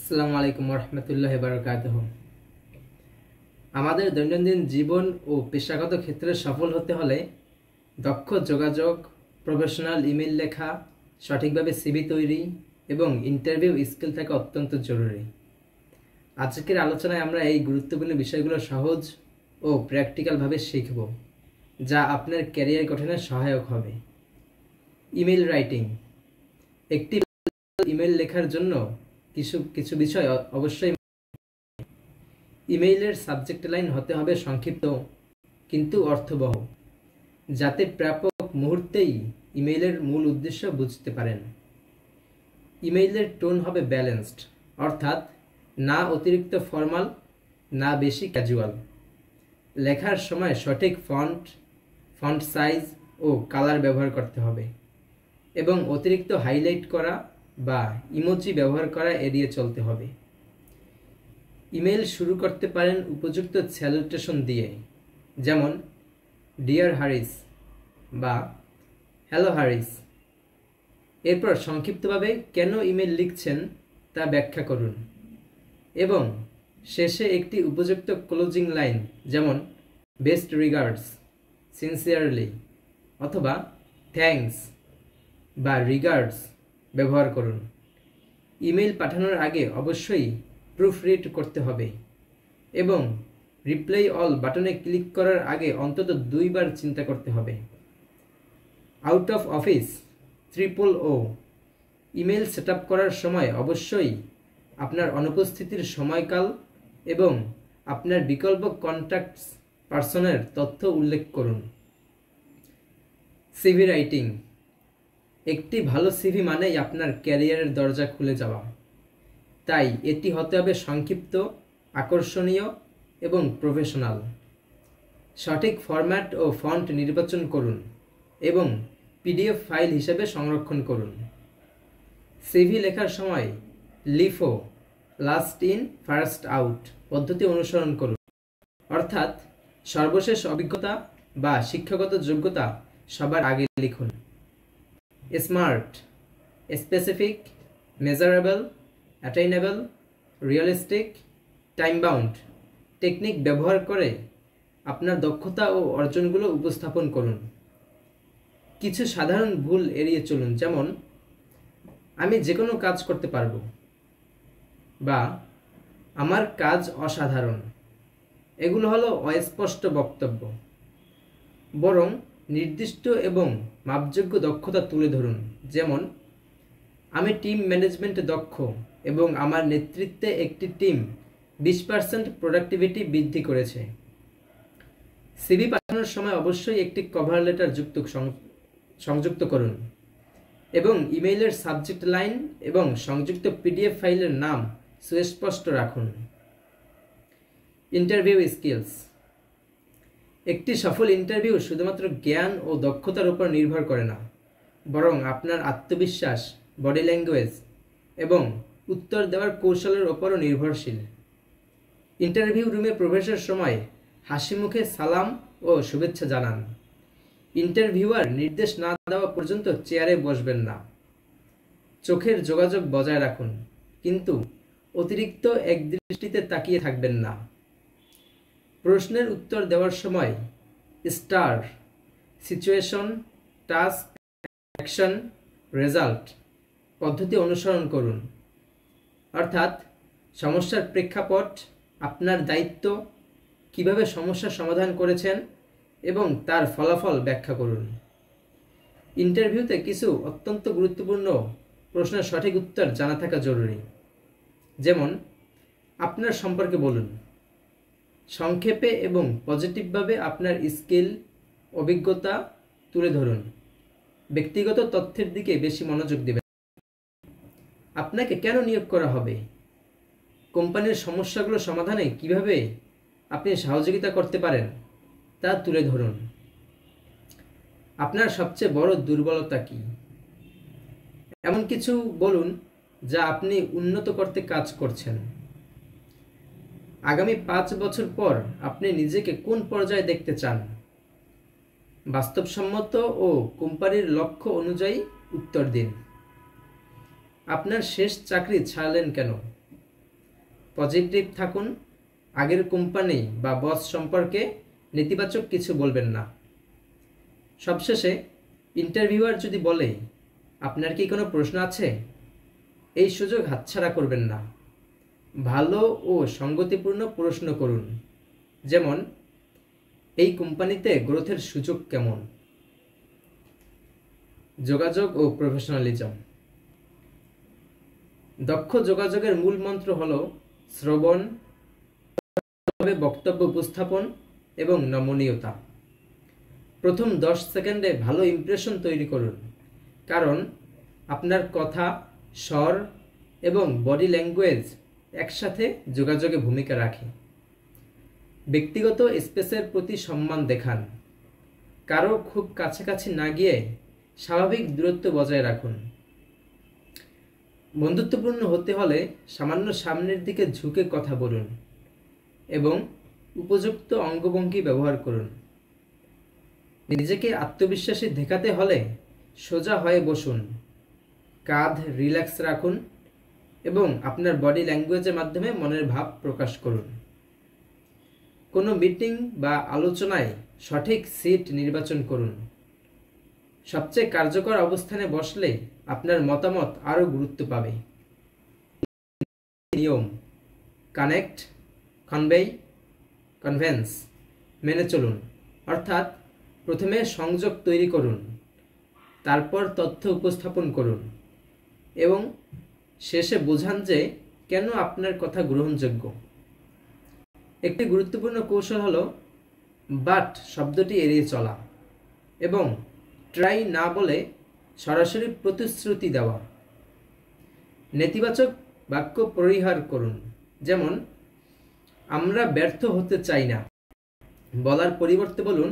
আসসালামু আলাইকুম রহমতুল্লাহ বারকাতুহু। আমাদের দৈনন্দিন জীবন ও পেশাগত ক্ষেত্রে সফল হতে হলে দক্ষ যোগাযোগ, প্রফেশনাল ইমেল লেখা, সঠিকভাবে সিভি তৈরি এবং ইন্টারভিউ স্কিল থাকা অত্যন্ত জরুরি। আজকের আলোচনায় আমরা এই গুরুত্বপূর্ণ বিষয়গুলো সহজ ও প্র্যাকটিক্যালভাবে শিখব, যা আপনার ক্যারিয়ার গঠনে সহায়ক হবে। Email writing. একটি ইমেল লেখার জন্য কিছু বিষয় অবশ্যই। ইমেইলের সাবজেক্ট লাইন হতে হবে সংক্ষিপ্ত কিন্তু অর্থবহ, যাতে প্রাপক মুহূর্তেই ইমেইলের মূল উদ্দেশ্য বুঝতে পারেন। ইমেইলের টোন হবে ব্যালেন্সড, অর্থাৎ না অতিরিক্ত ফর্মাল, না বেশি ক্যাজুয়াল। লেখার সময় সঠিক ফন্ট সাইজ ও কালার ব্যবহার করতে হবে এবং অতিরিক্ত হাইলাইট করা বা ইমোজি ব্যবহার করা এড়িয়ে চলতে হবে। ইমেল শুরু করতে পারেন উপযুক্ত স্যালুটেশন দিয়ে, যেমন ডিয়ার হারিস বা হ্যালো হারিস। এরপর সংক্ষিপ্তভাবে কেন ইমেল লিখছেন তা ব্যাখ্যা করুন এবং শেষে একটি উপযুক্ত ক্লোজিং লাইন, যেমন বেস্ট রিগার্ডস, সিনসিয়ারলি অথবা থ্যাঙ্কস বা রিগার্ডস ব্যবহার করুন। ইমেল পাঠানোর আগে অবশ্যই প্রুফ রিড করতে হবে এবং রিপ্লাই অল বাটনে ক্লিক করার আগে অন্তত 2 বার চিন্তা করতে হবে। আউট অফ অফিস ও ইমেল সেট আপ করার সময় অবশ্যই আপনার অনুপস্থিতির সময়কাল এবং আপনার বিকল্প কন্ট্যাক্টস পার্সনের তথ্য উল্লেখ করুন। CV writing. একটি ভালো সিভি মানেই আপনার ক্যারিয়ারের দরজা খুলে যাওয়া, তাই এটি হতে হবে সংক্ষিপ্ত, আকর্ষণীয় এবং প্রফেশনাল। সঠিক ফরম্যাট ও ফন্ট নির্বাচন করুন এবং পিডিএফ ফাইল হিসেবে সংরক্ষণ করুন। সিভি লেখার সময় LIFO, last in first out পদ্ধতি অনুসরণ করুন, অর্থাৎ সর্বশেষ অভিজ্ঞতা বা শিক্ষাগত যোগ্যতা সবার আগে লিখুন। Smart, specific, measurable, attainable, realistic, time bound technique ব্যবহার করে আপনার দক্ষতা ও অর্জনগুলো উপস্থাপন করুন। কিছু সাধারণ ভুল এড়িয়ে চলুন, যেমন আমি যে কোনো কাজ করতে পারবো বা আমার কাজ অসাধারণ। এগুলো হলো অস্পষ্ট বক্তব্য। বরং নির্দিষ্ট এবং মাপযোগ্য দক্ষতা তুলে ধরুন, যেমন আমি টিম ম্যানেজমেন্টে দক্ষ এবং আমার নেতৃত্বে একটি টিম 20% প্রোডাক্টিভিটি বৃদ্ধি করেছে। সিভি পাঠানোর সময় অবশ্যই একটি কভার লেটার সংযুক্ত করুন এবং ইমেইলের সাবজেক্ট লাইন এবং সংযুক্ত পিডিএফ ফাইলের নাম সুস্পষ্ট রাখুন। Interview skills. একটি সফল ইন্টারভিউ শুধুমাত্র জ্ঞান ও দক্ষতার উপর নির্ভর করে না, বরং আপনার আত্মবিশ্বাস, বডি ল্যাঙ্গুয়েজ এবং উত্তর দেওয়ার কৌশলের ওপরও নির্ভরশীল। ইন্টারভিউ রুমে প্রবেশের সময় হাসি মুখে সালাম ও শুভেচ্ছা জানান। ইন্টারভিউয়ার নির্দেশ না দেওয়া পর্যন্ত চেয়ারে বসবেন না। চোখের যোগাযোগ বজায় রাখুন, কিন্তু অতিরিক্ত একদৃষ্টিতে তাকিয়ে থাকবেন না। প্রশ্নের উত্তর দেওয়ার সময় star, situation, task, action, result পদ্ধতি অনুসরণ করুন, অর্থাৎ সমস্যার প্রেক্ষাপট, আপনার দায়িত্ব, কিভাবে সমস্যার সমাধান করেছেন এবং তার ফলাফল ব্যাখ্যা করুন। ইন্টারভিউতে কিছু অত্যন্ত গুরুত্বপূর্ণ প্রশ্নের সঠিক উত্তর জানা থাকা জরুরি, যেমন আপনার সম্পর্কে বলুন। সংক্ষেপে এবং পজিটিভভাবে আপনার স্কিল, অভিজ্ঞতা তুলে ধরুন। ব্যক্তিগত তথ্যের দিকে বেশি মনোযোগ দেবেন। আপনাকে কেন নিয়োগ করা হবে, কোম্পানির সমস্যাগুলো সমাধানে কিভাবে আপনি সহযোগিতা করতে পারেন তা তুলে ধরুন। আপনার সবচেয়ে বড় দুর্বলতা কি, এমন কিছু বলুন যা আপনি উন্নত করতে কাজ করছেন। আগামী 5 বছর পর আপনি নিজেকে কোন পর্যায়ে দেখতে চান। বাস্তবসম্মত ও কোম্পানির লক্ষ্য অনুযায়ী উত্তর দিন। আপনার শেষ চাকরি ছাড়লেন কেন, পজিটিভ থাকুন, আগের কোম্পানি বা বস সম্পর্কে নেতিবাচক কিছু বলবেন না। সবশেষে ইন্টারভিউয়ার যদি বলে আপনার কি কোনো প্রশ্ন আছে, এই সুযোগ হাতছাড়া করবেন না। ভালো ও সঙ্গতিপূর্ণ প্রশ্ন করুন, যেমন এই কোম্পানিতে গ্রোথের সুযোগ কেমন। যোগাযোগ ও প্রফেশনালিজম। দক্ষ যোগাযোগের মূল মন্ত্র হল শ্রবণ, বক্তব্য উপস্থাপন এবং নমনীয়তা। প্রথম 10 সেকেন্ডে ভালো ইমপ্রেশন তৈরি করুন, কারণ আপনার কথা, স্বর এবং বডি ল্যাঙ্গুয়েজ একসাথে যোগাযোগে ভূমিকা রাখে। ব্যক্তিগত স্পেসের প্রতি সম্মান দেখান, কারো খুব কাছাকাছি না গিয়ে স্বাভাবিক দূরত্ব বজায় রাখুন। বন্ধুত্বপূর্ণ হতে হলে সামান্য সামনের দিকে ঝুঁকে কথা বলুন এবং উপযুক্ত অঙ্গভঙ্গি ব্যবহার করুন। নিজেকে আত্মবিশ্বাসী দেখাতে হলে সোজা হয়ে বসুন, কাঁধ রিল্যাক্স রাখুন এবং আপনার বডি ল্যাঙ্গুয়েজের মাধ্যমে মনের ভাব প্রকাশ করুন। কোনো মিটিং বা আলোচনায় সঠিক সিট নির্বাচন করুন। সবচেয়ে কার্যকর অবস্থানে বসলে আপনার মতামত আরও গুরুত্ব পাবে। নিয়ম: কানেক্ট, কনভে, কনভেন্স মেনে চলুন। অর্থাৎ প্রথমে সংযোগ তৈরি করুন, তারপর তথ্য উপস্থাপন করুন এবং শেষে বোঝান যে কেন আপনার কথা গ্রহণযোগ্য। একটি গুরুত্বপূর্ণ কৌশল হল বাট শব্দটি এড়িয়ে চলা এবং ট্রাই না বলে সরাসরি প্রতিশ্রুতি দেওয়া। নেতিবাচক বাক্য পরিহার করুন, যেমন আমরা ব্যর্থ হতে চাই না বলার পরিবর্তে বলুন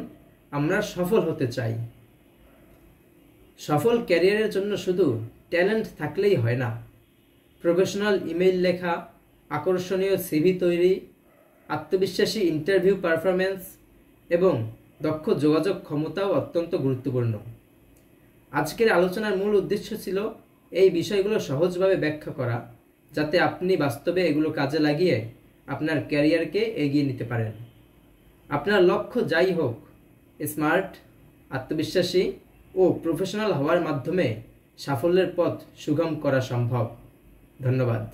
আমরা সফল হতে চাই। সফল ক্যারিয়ারের জন্য শুধু ট্যালেন্ট থাকলেই হয় না, প্রফেশনাল ইমেইল লেখা, আকর্ষণীয় সিভি তৈরি, আত্মবিশ্বাসী ইন্টারভিউ পারফরম্যান্স এবং দক্ষ যোগাযোগ ক্ষমতাও অত্যন্ত গুরুত্বপূর্ণ। আজকের আলোচনার মূল উদ্দেশ্য ছিল এই বিষয়গুলো সহজভাবে ব্যাখ্যা করা, যাতে আপনি বাস্তবে এগুলো কাজে লাগিয়ে আপনার ক্যারিয়ারকে এগিয়ে নিতে পারেন। আপনার লক্ষ্য যাই হোক, স্মার্ট, আত্মবিশ্বাসী ও প্রফেশনাল হওয়ার মাধ্যমে সাফল্যের পথ সুগম করা সম্ভব। ধন্যবাদ।